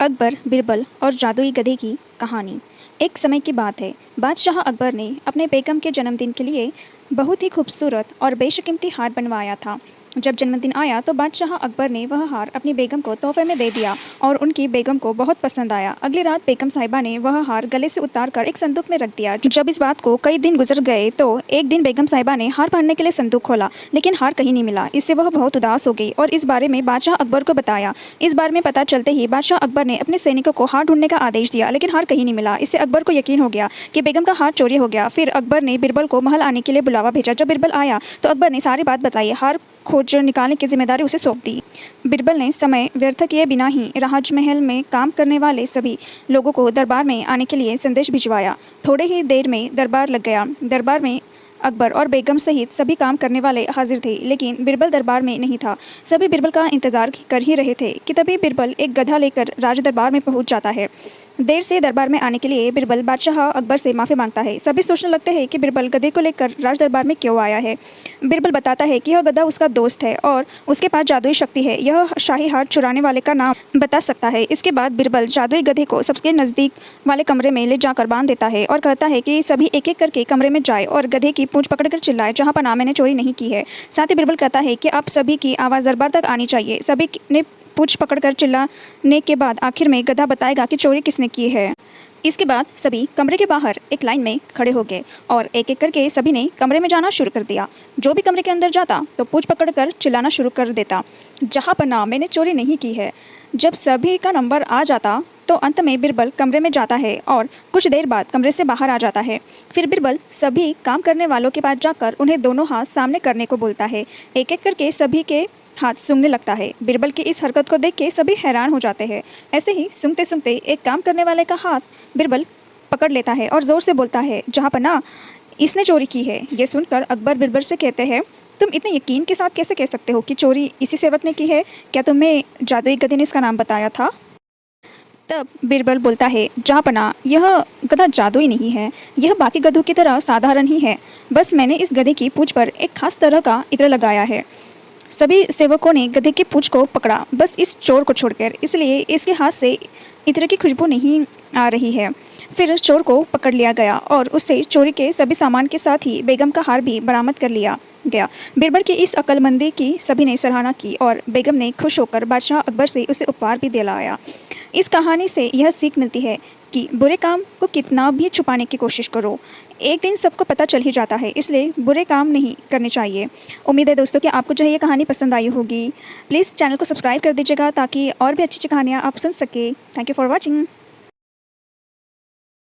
अकबर, बिरबल और जादुई गधे की कहानी। एक समय की बात है, बादशाह अकबर ने अपने बेगम के जन्मदिन के लिए बहुत ही खूबसूरत और बेशकीमती हार बनवाया था। जब जन्मदिन आया तो बादशाह अकबर ने वह हार अपनी बेगम को तोहफे में दे दिया और उनकी बेगम को बहुत पसंद आया। अगली रात बेगम साहिबा ने वह हार गले से उतार कर एक संदूक में रख दिया। जब इस बात को कई दिन गुजर गए तो एक दिन बेगम साहिबा ने हार भरने के लिए संदूक खोला, लेकिन हार कहीं नहीं मिला। इससे वह बहुत उदास हो गई और इस बारे में बादशाह अकबर को बताया। इस बारे में पता चलते ही बादशाह अकबर ने अपने सैनिकों को हार ढूंढने का आदेश दिया, लेकिन हार कहीं नहीं मिला। इससे अकबर को यकीन हो गया कि बेगम का हार चोरी हो गया। फिर अकबर ने बिरबल को महल आने के लिए बुलावा भेजा। जब बिरबल आया तो अकबर ने सारी बात बताई, हार खोज निकालने की जिम्मेदारी उसे सौंप दी। बिरबल ने समय व्यर्थ किए बिना ही राजमहल में काम करने वाले सभी लोगों को दरबार में आने के लिए संदेश भिजवाया। थोड़े ही देर में दरबार लग गया। दरबार में अकबर और बेगम सहित सभी काम करने वाले हाजिर थे, लेकिन बिरबल दरबार में नहीं था। सभी बिरबल का इंतजार कर ही रहे थे कि तभी बिरबल एक गधा लेकर राज दरबार में पहुंच जाता है। देर से दरबार में आने के लिए बिरबल बादशाह अकबर से माफ़ी मांगता है। सभी सोचने लगते हैं कि बिरबल गधे को लेकर राज दरबार में क्यों आया है। बिरबल बताता है कि यह गधा उसका दोस्त है और उसके पास जादुई शक्ति है। यह शाही हार चुराने वाले का नाम बता सकता है। इसके बाद बिरबल जादुई गधे को सबसे नज़दीक वाले कमरे में ले जाकर बांध देता है और कहता है कि सभी एक एक करके कमरे में जाए और गधे की पूंछ पकड़कर चिल्लाए, जहाँ पर मैंने चोरी नहीं की है। साथ ही बिरबल कहता है कि आप सभी की आवाज़ दरबार तक आनी चाहिए। सभी ने पूंछ पकड़कर चिल्लाने के बाद आखिर में गधा बताएगा कि चोरी किसने की है। इसके बाद सभी कमरे के बाहर एक लाइन में खड़े हो गए और एक एक करके सभी ने कमरे में जाना शुरू कर दिया। जो भी कमरे के अंदर जाता तो पूंछ पकड़कर चिल्लाना शुरू कर देता, जहाँ पर मैंने चोरी नहीं की है। जब सभी का नंबर आ जाता तो अंत में बिरबल कमरे में जाता है और कुछ देर बाद कमरे से बाहर आ जाता है। फिर बिरबल सभी काम करने वालों के पास जाकर उन्हें दोनों हाथ सामने करने को बोलता है। एक एक करके सभी के हाथ सूंघने लगता है। बिरबल की इस हरकत को देख के सभी हैरान हो जाते हैं। ऐसे ही सूंघते सूंघते एक काम करने वाले का हाथ बिरबल पकड़ लेता है और ज़ोर से बोलता है, जहाँ पर इसने चोरी की है। ये सुनकर अकबर बिरबल से कहते हैं, तुम इतने यकीन के साथ कैसे कह सकते हो कि चोरी इसी सेवक ने की है? क्या तुम्हें जादुई गधे ने इसका नाम बताया था? तब बिरबल बोलता है, जहाँपना यह गधा जादुई नहीं है, यह बाकी गधों की तरह साधारण ही है। बस मैंने इस गधे की पूंछ पर एक खास तरह का इत्र लगाया है। सभी सेवकों ने गधे की पूंछ को पकड़ा, बस इस चोर को छोड़कर, इसलिए इसके हाथ से इत्र की खुशबू नहीं आ रही है। फिर चोर को पकड़ लिया गया और उससे चोरी के सभी सामान के साथ ही बेगम का हार भी बरामद कर लिया गया। बिरबल की इस अक्लमंदी की सभी ने सराहना की और बेगम ने खुश होकर बादशाह अकबर से उसे उपहार भी दिलाया। इस कहानी से यह सीख मिलती है कि बुरे काम को कितना भी छुपाने की कोशिश करो, एक दिन सबको पता चल ही जाता है, इसलिए बुरे काम नहीं करने चाहिए। उम्मीद है दोस्तों कि आपको जो है ये कहानी पसंद आई होगी। प्लीज़ चैनल को सब्सक्राइब कर दीजिएगा ताकि और भी अच्छी अच्छी कहानियाँ आप सुन सके। Thank you for watching.